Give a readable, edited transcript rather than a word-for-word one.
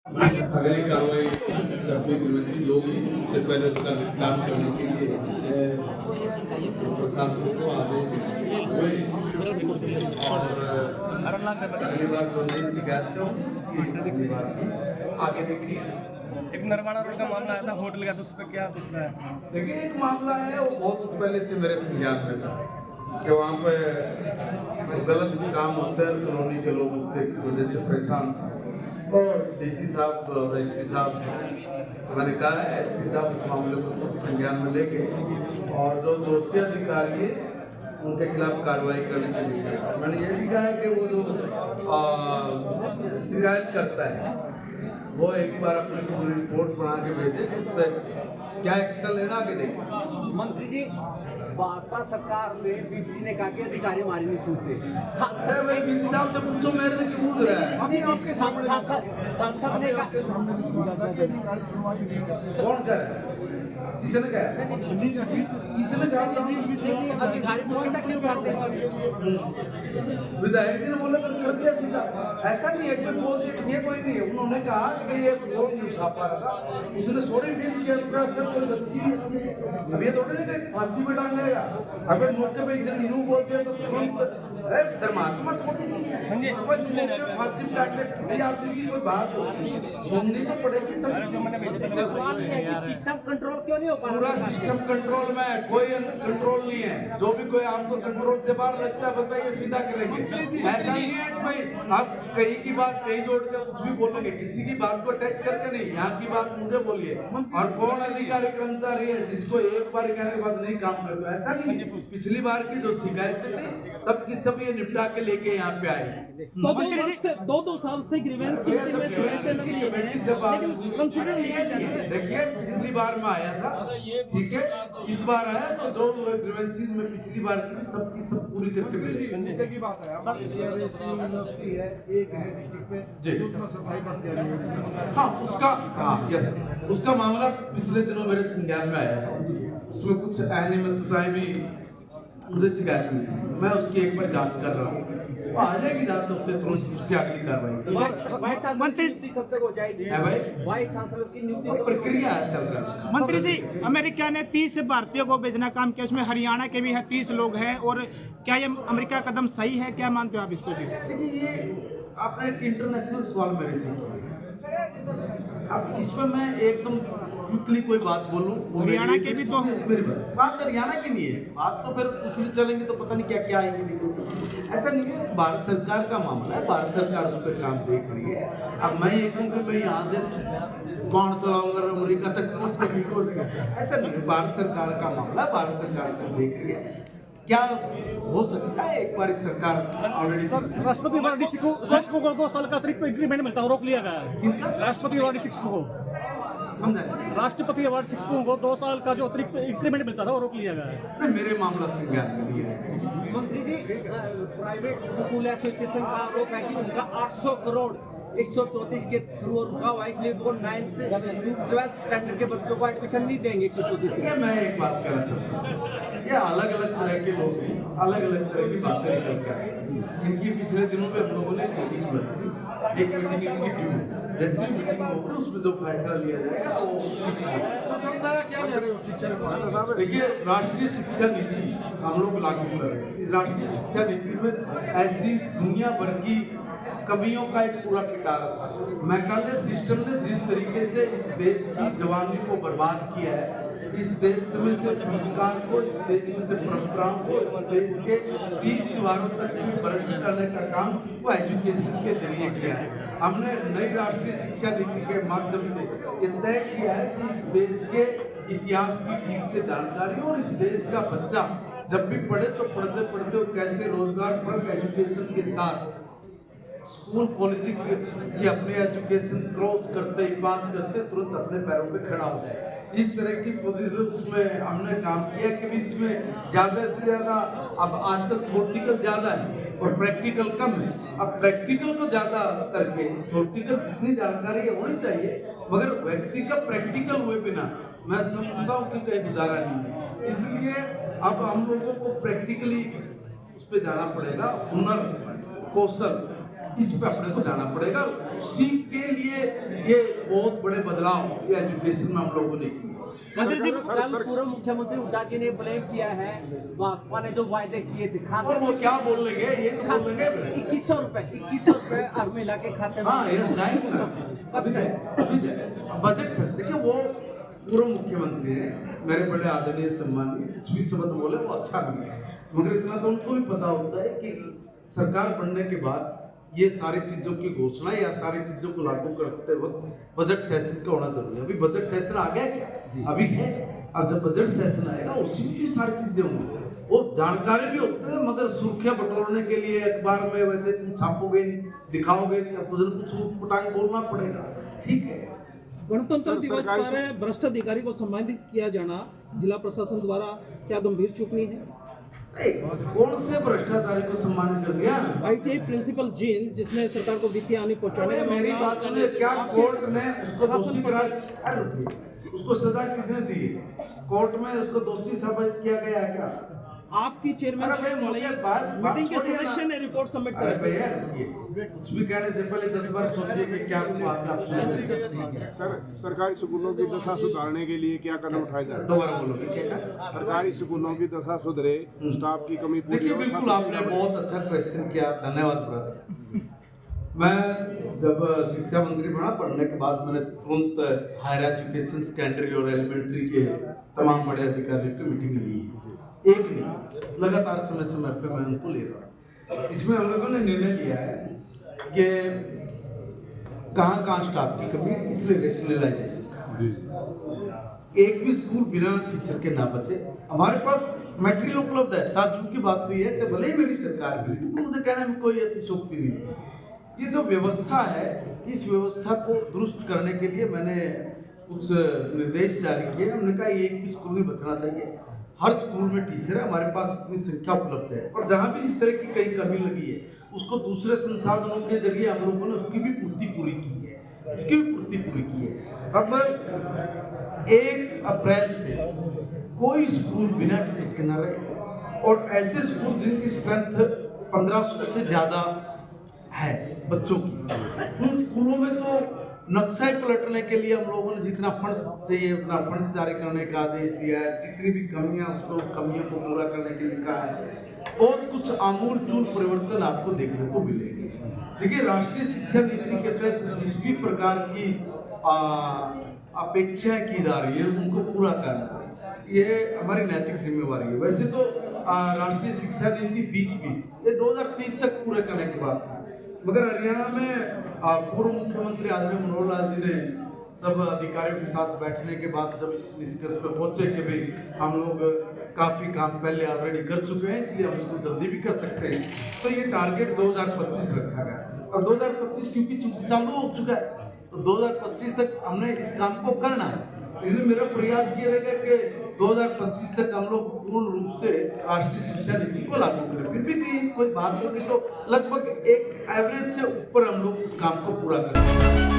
अगली कार्रवाई जब भी ग्रीवेंसीज होगी उससे पहले उसका निपटान करने के लिए प्रशासन को आदेश हुए और अगली बार जो नई शिकायतें होंगी अगली बार आगे देखिए। एक नरवाड़ा रोड का मामला आया था होटल का, तो उस पर क्या कुछ है? देखिए एक मामला है वो बहुत पहले से मेरे संज्ञान में था कि वहाँ पे गलत काम होते हैं, कॉलोनी के लोग उसके वजह से परेशान थे और डीसी साहब और एसपी साहब मैंने कहा है एसपी साहब इस मामले को खुद संज्ञान में लेके और जो दोषी अधिकारी है उनके खिलाफ कार्रवाई करने के लिए कहा। मैंने ये भी कहा है कि वो जो शिकायत करता है वो एक बार अपनी पूरी रिपोर्ट बना के भेजे, उस पर क्या एक्शन लेना आगे देखें। मंत्री जी, भाजपा सरकार में बीजेपी ने कहा कि अधिकारी हमारी नहीं सुनते। भाई बीसी साहब से पूछो मेरे से क्यों पूछ रहा है? अभी आपके सामने सांसद ने कहा कौन कर रहा है? किसने कहा? किसने कहा? अधिकारी फोन तक नहीं उठाते। विधायक जी ने बोला कर दिया सीधा। ऐसा नहीं है कि बोल दिया ये कोई नहीं है। उन्होंने कहा कि ये फोन नहीं उठा पा रहा था, उसने सॉरी फील किया, उनका सर कोई गलती है। अब ये थोड़ी नहीं कि फांसी में डाल देगा। अगर मौके पे इधर न्यू बोलते हैं तो तुरंत अरे धर्मात्मा थोड़ी नहीं है। फांसी में डाल दे किसी आदमी की कोई बात सुननी तो पड़ेगी। सवाल ये है कि सिस्टम कंट्रोल क्यों नहीं हो पा रहा? पूरा सिस्टम कंट्रोल में है, कोई कंट्रोल नहीं है। जो भी कोई आपको कंट्रोल से बाहर लगता है बताइए, सीधा करेंगे। ऐसा नहीं है कि भाई आप कहीं की बात कहीं जोड़ के कुछ भी बोलेंगे, किसी की बात को टच करके नहीं, यहाँ की बात मुझे बोलिए। और कौन अधिकारी कर्मचारी है जिसको एक बार कहने के बाद नहीं काम करते? ऐसा नहीं है। पिछली बार की जो शिकायतें थी सबकी सब ये निपटा के लेके यहाँ पे आए। दो साल से ग्रीवेंस की कमेटी जब आप देखिए पिछली बार में आया था, ठीक है, इस बार आया तो जो ग्रीवेंसीज में पिछली बार की सबकी सब पूरी करके मिलेगी। की बात है यूनिवर्सिटी है, एक है डिस्ट्रिक्ट पे, दूसरा सफाई कर्मचारी। हाँ उसका यस उसका मामला पिछले दिनों मेरे संज्ञान में आया है। उसमें कुछ अनियमितताएं भी मुझे शिकायत मिली, मैं उसकी एक बार जांच कर रहा हूँ। वो आ जाएगी जांच होते तुरंत उसकी अगली कार्रवाई। मंत्री कब तक हो जाएगी? है भाई वाइस चांसलर की नियुक्ति प्रक्रिया चल रहा है। मंत्री जी, अमेरिका ने 30 भारतीयों को भेजना काम किया, उसमें हरियाणा के भी है 30 लोग हैं, और क्या ये अमेरिका कदम सही है? क्या मानते हो आप इसको? जी देखिए ये आपने एक इंटरनेशनल सवाल मेरे से किया। अब इस पर मैं एकदम क्विकली कोई बात बोलूं, हरियाणा के भी तो मेरी बात हरियाणा की नहीं है, बात तो फिर दूसरी चलेंगे तो पता नहीं क्या क्या आएंगे निकल। ऐसा नहीं है, भारत सरकार का मामला है, भारत सरकार उस पर काम देख रही है। अब मैं ये कहूँ कि मैं यहाँ से बाण चलाऊंगा अमेरिका तक पहुँच कर ठीक हो जाएगा, ऐसा नहीं है। भारत सरकार का मामला है, भारत सरकार को देख रही है। क्या हो सकता है एक बार सरकार ऑलरेडी राष्ट्रपति वार्डी सिक्स को 2 साल का अतिरिक्त इंक्रीमेंट मिलता है, रोक लिया गया है। किनका? राष्ट्रपति वार्डी 6 को समझा राष्ट्रपति अवार्ड 6 को 2 साल का जो अतिरिक्त इंक्रीमेंट मिलता था वो रोक लिया गया है। नहीं, मेरे मामला संज्ञान में नहीं है। मंत्री जी, प्राइवेट स्कूल एसोसिएशन का आरोप है कि उनका 800 करोड़ 134 के थ्रू और उनका वाइस लीड को 9th to 12th स्टैंडर्ड के बच्चों को एडमिशन नहीं देंगे 134 ये मैं एक बात कहना चाहता हूँ, ये अलग अलग तरह के लोग हैं, अलग अलग तरह की बातें निकल के आए। इनकी पिछले दिनों में हम लोगों ने मीटिंग बनाई, एक मीटिंग इनकी ड्यू, जैसी मीटिंग होगी उसमें जो फैसला लिया जाएगा वो उचित होगा। तो समझाया क्या ले रहे हो शिक्षा विभाग? देखिए राष्ट्रीय शिक्षा नीति हम लोग लागू कर रहे हैं। इस राष्ट्रीय शिक्षा नीति में ऐसी दुनिया भर की कमियों का एक पूरा पिटारा था। मैकाले सिस्टम ने जिस तरीके से इस देश की जवानी को बर्बाद किया है, इस देश में से संस्कार को, इस देश में से परंपराओं को, इस देश के 30 त्योहारों तक भी भ्रष्ट करने का काम वो एजुकेशन के जरिए किया है। हमने नई राष्ट्रीय शिक्षा नीति के माध्यम से ये तय किया है कि इस देश के इतिहास की ठीक से जानकारी और इस देश का बच्चा जब भी पढ़े तो पढ़ते पढ़ते कैसे रोजगार परक एजुकेशन के साथ स्कूल कॉलेज की अपने एजुकेशन क्रॉस करते ही पास करते तुरंत अपने पैरों पे खड़ा हो जाए। इस तरह की पोजीशन में हमने काम किया कि भी इसमें ज़्यादा से ज़्यादा, अब आजकल थ्योरेटिकल ज़्यादा है और प्रैक्टिकल कम है। अब प्रैक्टिकल को ज़्यादा करके थ्योरेटिकल जितनी जानकारी है होनी चाहिए, मगर व्यक्ति का प्रैक्टिकल हुए बिना मैं समझता हूँ कि कहीं गुजारा नहीं है। इसलिए अब हम लोगों को प्रैक्टिकली उस पर जाना पड़ेगा, हुनर कौशल इस पे अपने को जाना पड़ेगा। उसी के लिए ये बहुत बड़े बदलाव ये एजुकेशन में हम लोगों ने किए। मंत्री जी कल पूर्व मुख्यमंत्री हुड्डा जी ने ब्लेम किया है भाजपा ने जो वायदे किए थे खास और वो क्या बोल लेंगे, ये तो बोल लेंगे 2100 रुपए हर महिला के खाते में। हाँ, ये जाएंगे ना, अभी जाए बजट से। देखिए वो पूर्व मुख्यमंत्री है, मेरे बड़े आदरणीय सम्मानीय, कुछ भी शब्द बोले वो अच्छा नहीं है, मगर इतना तो उनको भी पता होता है कि सरकार बनने के बाद ये सारी चीजों की घोषणा या सारी चीजों को लागू करते वक्त बजट सेशन का होना जरूरी है। अभी बजट सेशन आ गया क्या? अभी है। अब जब बजट सेशन आएगा उसी में तो सारी चीजें होंगी। वो जानकारी भी होते हैं, मगर सुर्खियां बटोरने के लिए अखबार में वैसे तुम छापोगे नहीं, दिखाओगे नहीं, अब कुछ पटांग बोलना पड़ेगा। ठीक है, गणतंत्र दिवस पर भ्रष्ट अधिकारी को सम्मानित किया जाना जिला प्रशासन द्वारा क्या गंभीर चूकनी है? कौन से भ्रष्टाचारी को सम्मानित कर दिया? ITI प्रिंसिपल जीन जिसने सरकार को वित्तीय हानि पहुंचाने अरे मेरी बात सुनिए, क्या कोर्ट ने उसको दोषी करार, अरे रुकिए, उसको सजा किसने दी? कोर्ट में उसको दोषी साबित किया गया है क्या? आपकी चेयरमैनशिप वाली मीटिंग के सदस्य ने रिपोर्ट सबमिट अरे कर भैया रुकिए, कुछ भी कहने से पहले 10 बार सोचिए कि क्या बात आप सर, सरकारी स्कूलों की दशा सुधारने के लिए क्या कदम उठाए जा रहे हैं? दोबारा बोलो कि क्या कहा? सरकारी स्कूलों की दशा सुधरे, स्टाफ की कमी पूरी देखिए हो, बिल्कुल आपने बहुत अच्छा क्वेश्चन किया, धन्यवाद ब्रदर। मैं जब शिक्षा मंत्री बना, पढ़ने के बाद मैंने तुरंत हायर एजुकेशन, सेकेंडरी और एलिमेंट्री के तमाम बड़े अधिकारियों की मीटिंग ली, एक नहीं, लगातार समय समय पे मैं उनको ले रहा हूँ। इसमें हम लोगों ने निर्णय लिया है कि कहाँ स्टाफ की कमी है, इसलिए रेशनलाइजेशन, एक भी स्कूल बिना टीचर के ना बचे। हमारे पास मटेरियल उपलब्ध है, ताज्जुब की बात नहीं है, भले ही मेरी सरकार भी, मुझे कहने में कोई अतिशोक्ति नहीं। ये जो व्यवस्था है, इस व्यवस्था को दुरुस्त करने के लिए मैंने कुछ निर्देश जारी किए। हमने कहा एक भी स्कूल नहीं बचना चाहिए, हर स्कूल में टीचर है, हमारे पास इतनी संख्या उपलब्ध है, और जहाँ भी इस तरह की कहीं कमी लगी है उसको दूसरे संसाधनों के जरिए हम लोगों ने उसकी भी पूर्ति पूरी की है। अब 1 अप्रैल से कोई स्कूल बिना टीचर के न रहे, और ऐसे स्कूल जिनकी स्ट्रेंथ 1500 से ज्यादा है बच्चों की, उन स्कूलों में तो नक्शा पलटने के लिए हम लोगों ने जितना फंड्स चाहिए उतना फंड्स जारी करने का आदेश दिया है। जितनी भी कमियां उसको कमियों को पूरा करने के लिए कहा है। बहुत कुछ आमूल-चूल परिवर्तन आपको देखने को मिलेंगे। देखिए, राष्ट्रीय शिक्षा नीति के तहत जिस भी प्रकार की अपेक्षाएं की जा रही है उनको पूरा करना, ये हमारी नैतिक जिम्मेवारी है। वैसे तो राष्ट्रीय शिक्षा नीति 2020 ये 2030 तक पूरे करने की बात है, मगर हरियाणा में पूर्व मुख्यमंत्री आदरणीय मनोहर लाल जी ने सब अधिकारियों के साथ बैठने के बाद जब इस निष्कर्ष पर पहुंचे कि भाई हम लोग काफी काम पहले ऑलरेडी कर चुके हैं, इसलिए हम इसको जल्दी भी कर सकते हैं, तो ये टारगेट 2025 रखा गया। और 2025 क्योंकि चालू हो चुका है, तो 2025 तक हमने इस काम को करना है। इसलिए मेरा प्रयास ये रहेगा कि 2025 तक हम लोग पूर्ण रूप से राष्ट्रीय शिक्षा नीति को लागू करें। फिर भी कहीं कोई बात होगी तो लगभग एक एवरेज से ऊपर हम लोग उस काम को पूरा करें।